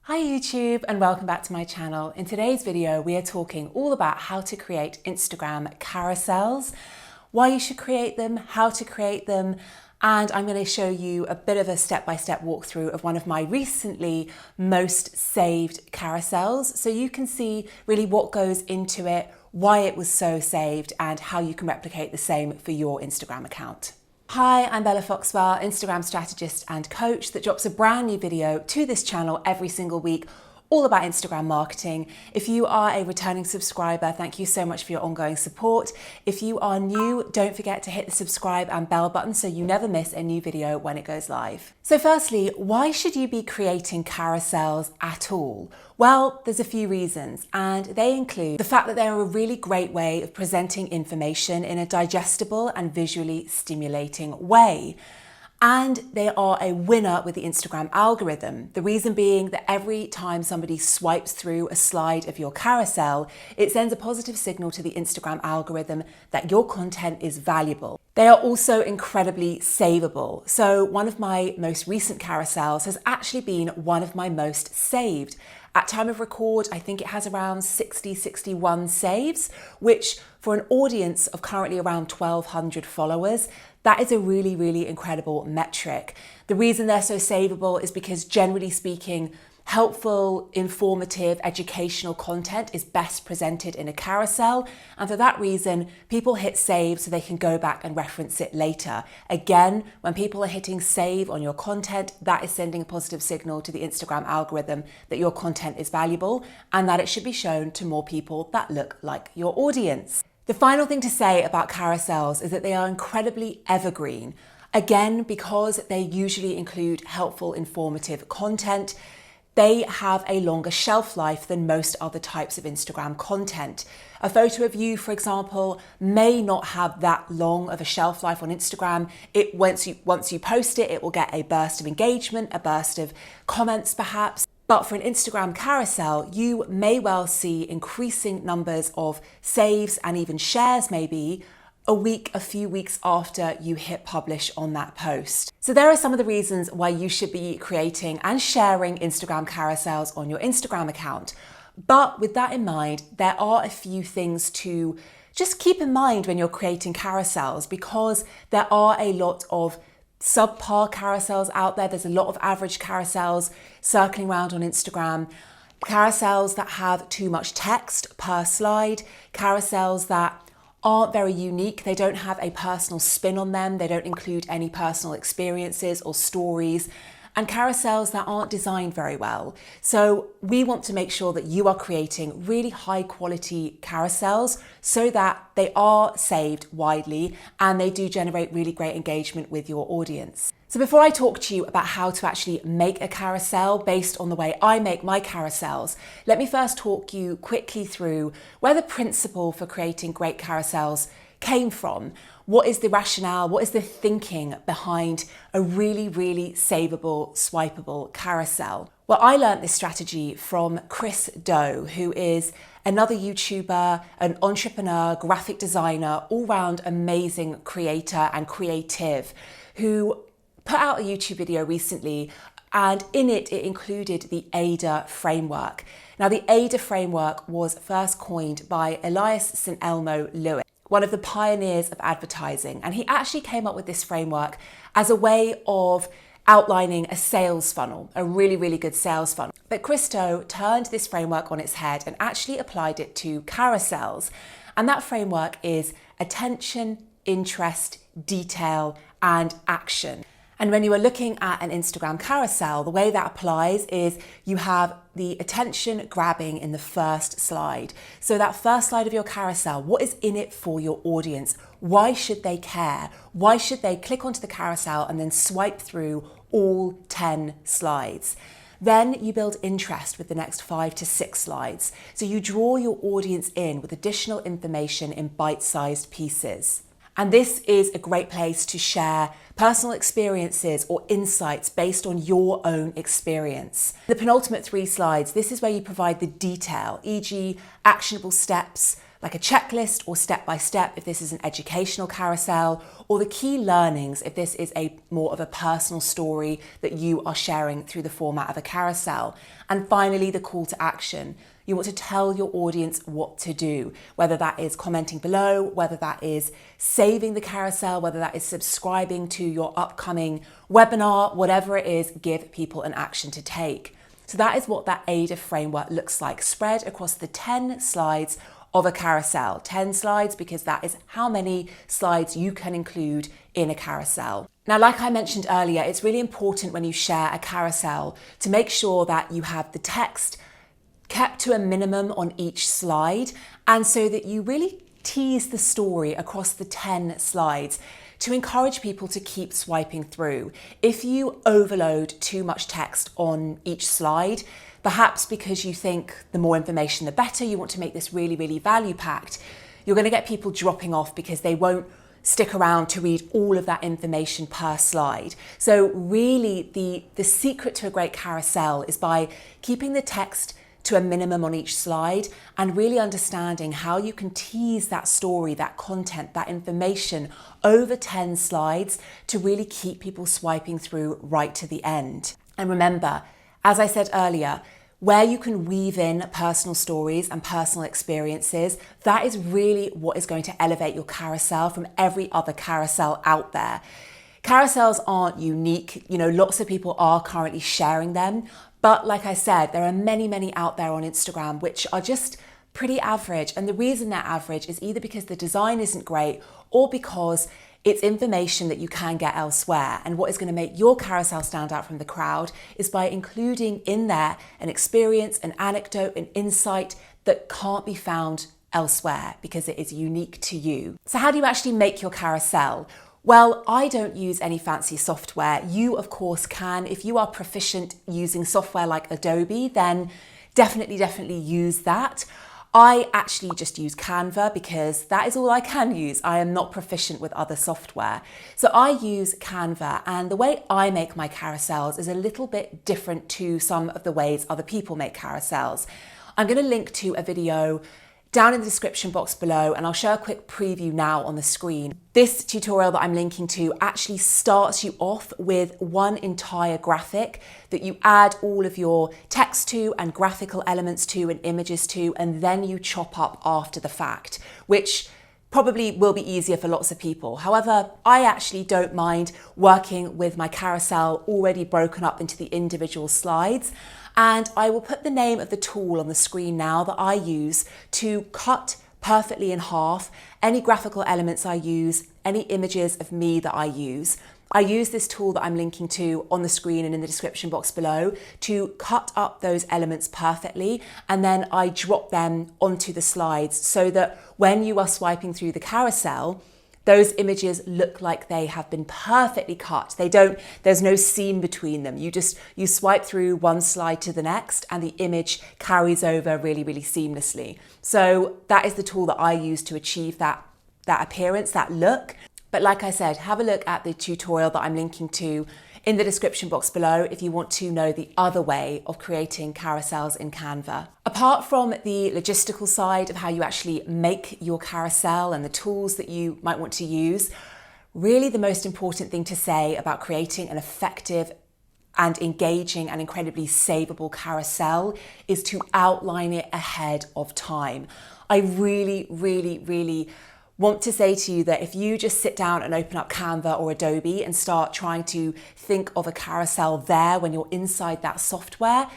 Hi YouTube and welcome back to my channel. In today's video we are talking all about how to create Instagram carousels, why you should create them, how to create them, and I'm going to show you a bit of a step-by-step walkthrough of one of my recently most saved carousels so you can see really what goes into it, why it was so saved, and how you can replicate the same for your Instagram account. Hi, I'm Bella Foxwell, Instagram strategist and coach that drops a brand new video to this channel every single week, all about Instagram marketing. If you are a returning subscriber, thank you so much for your ongoing support. If you are new, don't forget to hit the subscribe and bell button so you never miss a new video when it goes live. So firstly, why should you be creating carousels at all? Well, there's a few reasons, and they include the fact that they're a really great way of presenting information in a digestible and visually stimulating way. And they are a winner with the Instagram algorithm. The reason being that every time somebody swipes through a slide of your carousel, it sends a positive signal to the Instagram algorithm that your content is valuable. They are also incredibly savable. So one of my most recent carousels has actually been one of my most saved. At time of record, I think it has around 61 saves, which for an audience of currently around 1,200 followers, that is a really incredible metric. The reason they're so savable is because generally speaking, helpful, informative, educational content is best presented in a carousel. And for that reason, people hit save so they can go back and reference it later. Again, when people are hitting save on your content, that is sending a positive signal to the Instagram algorithm that your content is valuable and that it should be shown to more people that look like your audience. The final thing to say about carousels is that they are incredibly evergreen. Again, because they usually include helpful, informative content, they have a longer shelf life than most other types of Instagram content. A photo of you, for example, may not have that long of a shelf life on Instagram. Once you post it, it will get a burst of engagement, a burst of comments perhaps. But for an Instagram carousel, you may well see increasing numbers of saves and even shares maybe a few weeks after you hit publish on that post. So there are some of the reasons why you should be creating and sharing Instagram carousels on your Instagram account. But with that in mind, there are a few things to just keep in mind when you're creating carousels, because there are a lot of subpar carousels out there. There's a lot of average carousels circling around on Instagram. Carousels that have too much text per slide, carousels that aren't very unique. They don't have a personal spin on them. They don't include any personal experiences or stories, and carousels that aren't designed very well. So we want to make sure that you are creating really high quality carousels so that they are saved widely and they do generate really great engagement with your audience. So before I talk to you about how to actually make a carousel based on the way I make my carousels, let me first talk you quickly through where the principle for creating great carousels came from. What is the rationale? What is the thinking behind a really savable, swipeable carousel? Well, I learned this strategy from Chris Do, who is another YouTuber, an entrepreneur, graphic designer, all-round amazing creator and creative, who put out a YouTube video recently, and in it included the AIDA framework. Now, the AIDA framework was first coined by Elias St. Elmo Lewis, one of the pioneers of advertising. And he actually came up with this framework as a way of outlining a sales funnel, a really good sales funnel. But Christo turned this framework on its head and actually applied it to carousels. And that framework is attention, interest, detail, and action. And when you are looking at an Instagram carousel, the way that applies is you have the attention grabbing in the first slide. So that first slide of your carousel, what is in it for your audience? Why should they care? Why should they click onto the carousel and then swipe through all 10 slides? Then you build interest with the next 5 to 6 slides. So you draw your audience in with additional information in bite-sized pieces. And this is a great place to share personal experiences or insights based on your own experience. The penultimate 3 slides, this is where you provide the detail, e.g. actionable steps, like a checklist or step by step if this is an educational carousel, or the key learnings if this is a more of a personal story that you are sharing through the format of a carousel. And finally, the call to action. You want to tell your audience what to do, whether that is commenting below, whether that is saving the carousel, whether that is subscribing to your upcoming webinar, whatever it is, give people an action to take. So that is what that AIDA framework looks like, spread across the 10 slides of a carousel. 10 slides because that is how many slides you can include in a carousel. Now, like I mentioned earlier, it's really important when you share a carousel to make sure that you have the text kept to a minimum on each slide, and so that you really tease the story across the 10 slides to encourage people to keep swiping through. If you overload too much text on each slide, perhaps because you think the more information the better, you want to make this really, really value packed, you're going to get people dropping off because they won't stick around to read all of that information per slide. So really the secret to a great carousel is by keeping the text to a minimum on each slide and really understanding how you can tease that story, that content, that information over 10 slides to really keep people swiping through right to the end. And remember, as I said earlier, where you can weave in personal stories and personal experiences, that is really what is going to elevate your carousel from every other carousel out there. Carousels aren't unique. You know, lots of people are currently sharing them. But like I said, there are many, many out there on Instagram which are just pretty average. And the reason they're average is either because the design isn't great or because it's information that you can get elsewhere. And what is going to make your carousel stand out from the crowd is by including in there an experience, an anecdote, an insight that can't be found elsewhere because it is unique to you. So how do you actually make your carousel? Well, I don't use any fancy software. You, of course, can. If you are proficient using software like Adobe, then definitely use that. I actually just use Canva because that is all I can use. I am not proficient with other software. So I use Canva, and the way I make my carousels is a little bit different to some of the ways other people make carousels. I'm going to link to a video down in the description box below, and I'll show a quick preview now on the screen. This tutorial that I'm linking to actually starts you off with one entire graphic that you add all of your text to and graphical elements to and images to, and then you chop up after the fact, which probably will be easier for lots of people. However, I actually don't mind working with my carousel already broken up into the individual slides. And I will put the name of the tool on the screen now that I use to cut perfectly in half any graphical elements I use, any images of me that I use. I use this tool that I'm linking to on the screen and in the description box below to cut up those elements perfectly, and then I drop them onto the slides so that when you are swiping through the carousel, those images look like they have been perfectly cut. There's no seam between them. You swipe through one slide to the next and the image carries over really, really seamlessly. So that is the tool that I use to achieve that appearance, that look. But like I said, have a look at the tutorial that I'm linking to in the description box below if you want to know the other way of creating carousels in Canva. Apart from the logistical side of how you actually make your carousel and the tools that you might want to use, really the most important thing to say about creating an effective and engaging and incredibly savable carousel is to outline it ahead of time. I really want to say to you that if you just sit down and open up Canva or Adobe and start trying to think of a carousel there when you're inside that software,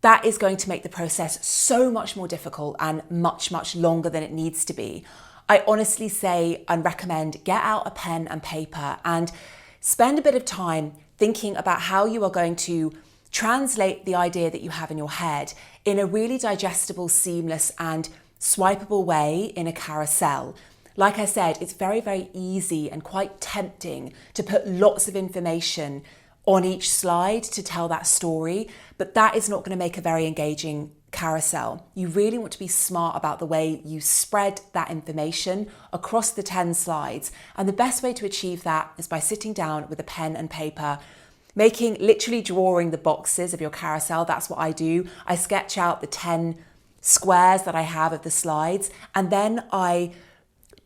that is going to make the process so much more difficult and much longer than it needs to be. I honestly say and recommend get out a pen and paper and spend a bit of time thinking about how you are going to translate the idea that you have in your head in a really digestible, seamless and swipeable way in a carousel. Like I said, it's very easy and quite tempting to put lots of information on each slide to tell that story, but that is not going to make a very engaging carousel. You really want to be smart about the way you spread that information across the 10 slides. And the best way to achieve that is by sitting down with a pen and paper, literally drawing the boxes of your carousel. That's what I do. I sketch out the 10 squares that I have of the slides, and then I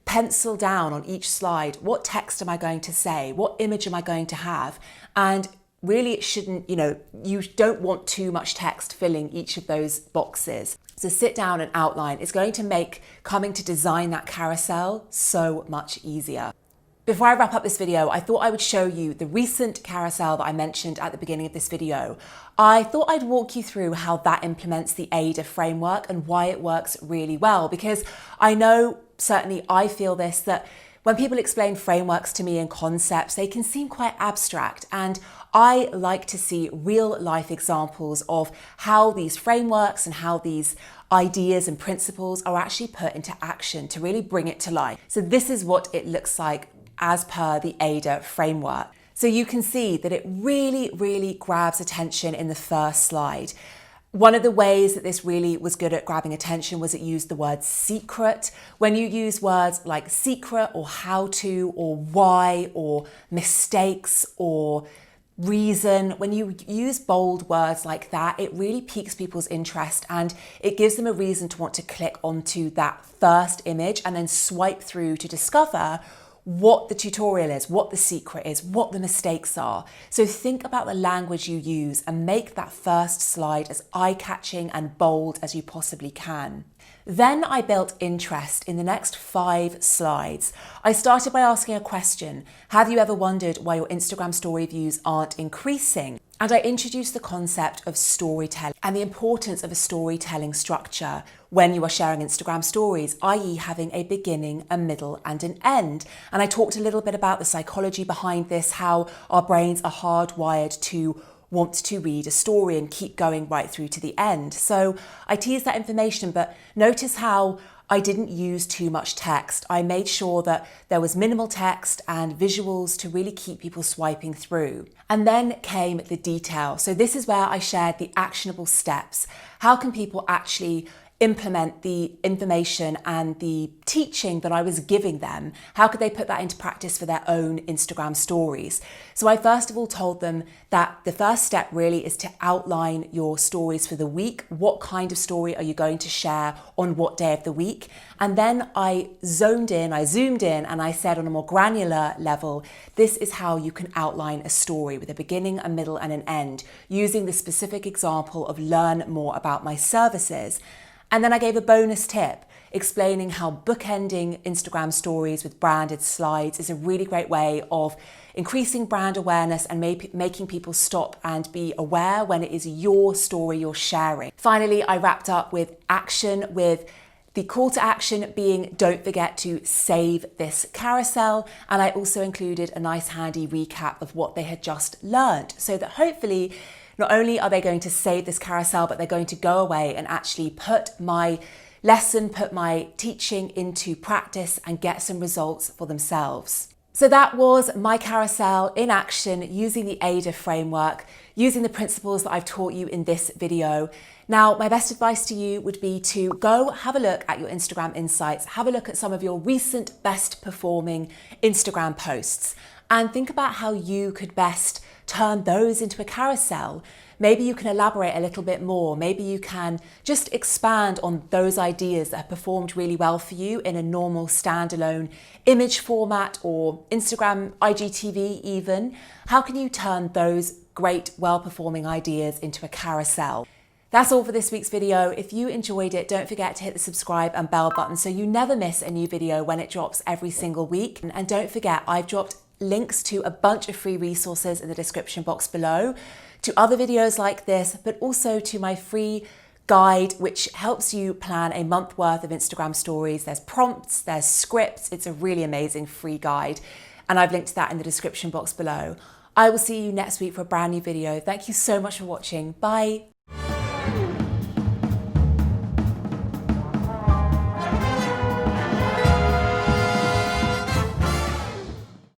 pencil down on each slide, what text am I going to say? What image am I going to have? And really it shouldn't, you don't want too much text filling each of those boxes. So sit down and outline. It's going to make coming to design that carousel so much easier. Before I wrap up this video, I thought I would show you the recent carousel that I mentioned at the beginning of this video. I thought I'd walk you through how that implements the AIDA framework and why it works really well, because I know, certainly I feel this, that when people explain frameworks to me and concepts, they can seem quite abstract, and I like to see real life examples of how these frameworks and how these ideas and principles are actually put into action to really bring it to life. So this is what it looks like as per the AIDA framework. So you can see that it really grabs attention in the first slide. One of the ways that this really was good at grabbing attention was it used the word secret. When you use words like secret or how to or why or mistakes or reason, when you use bold words like that, it really piques people's interest and it gives them a reason to want to click onto that first image and then swipe through to discover what the tutorial is, what the secret is, what the mistakes are. So think about the language you use and make that first slide as eye-catching and bold as you possibly can. Then I built interest in the next 5 slides. I started by asking a question. Have you ever wondered why your Instagram story views aren't increasing? And I introduced the concept of storytelling and the importance of a storytelling structure when you are sharing Instagram stories, i.e. having a beginning, a middle, and an end. And I talked a little bit about the psychology behind this, how our brains are hardwired to want to read a story and keep going right through to the end. So I teased that information, but notice how I didn't use too much text. I made sure that there was minimal text and visuals to really keep people swiping through. And then came the detail. So this is where I shared the actionable steps. How can people actually implement the information and the teaching that I was giving them? How could they put that into practice for their own Instagram stories? So I first of all told them that the first step really is to outline your stories for the week. What kind of story are you going to share on what day of the week? And then I zoomed in, and I said on a more granular level, this is how you can outline a story with a beginning, a middle, and an end, using the specific example of learn more about my services. And then I gave a bonus tip explaining how bookending Instagram stories with branded slides is a really great way of increasing brand awareness and making people stop and be aware when it is your story you're sharing. Finally, I wrapped up with action, with the call to action being don't forget to save this carousel. And I also included a nice handy recap of what they had just learned, so that hopefully not only are they going to save this carousel, but they're going to go away and actually put my lesson, put my teaching into practice and get some results for themselves. So that was my carousel in action using the AIDA framework, using the principles that I've taught you in this video. Now, my best advice to you would be to go have a look at your Instagram insights, have a look at some of your recent best performing Instagram posts, and think about how you could best turn those into a carousel. Maybe you can elaborate a little bit more. Maybe you can just expand on those ideas that have performed really well for you in a normal standalone image format or Instagram IGTV even. How can you turn those great, well-performing ideas into a carousel? That's all for this week's video. If you enjoyed it, don't forget to hit the subscribe and bell button so you never miss a new video when it drops every single week. And don't forget, I've dropped links to a bunch of free resources in the description box below, to other videos like this, but also to my free guide, which helps you plan a month worth of Instagram stories. There's prompts, there's scripts. It's a really amazing free guide. And I've linked to that in the description box below. I will see you next week for a brand new video. Thank you so much for watching. Bye.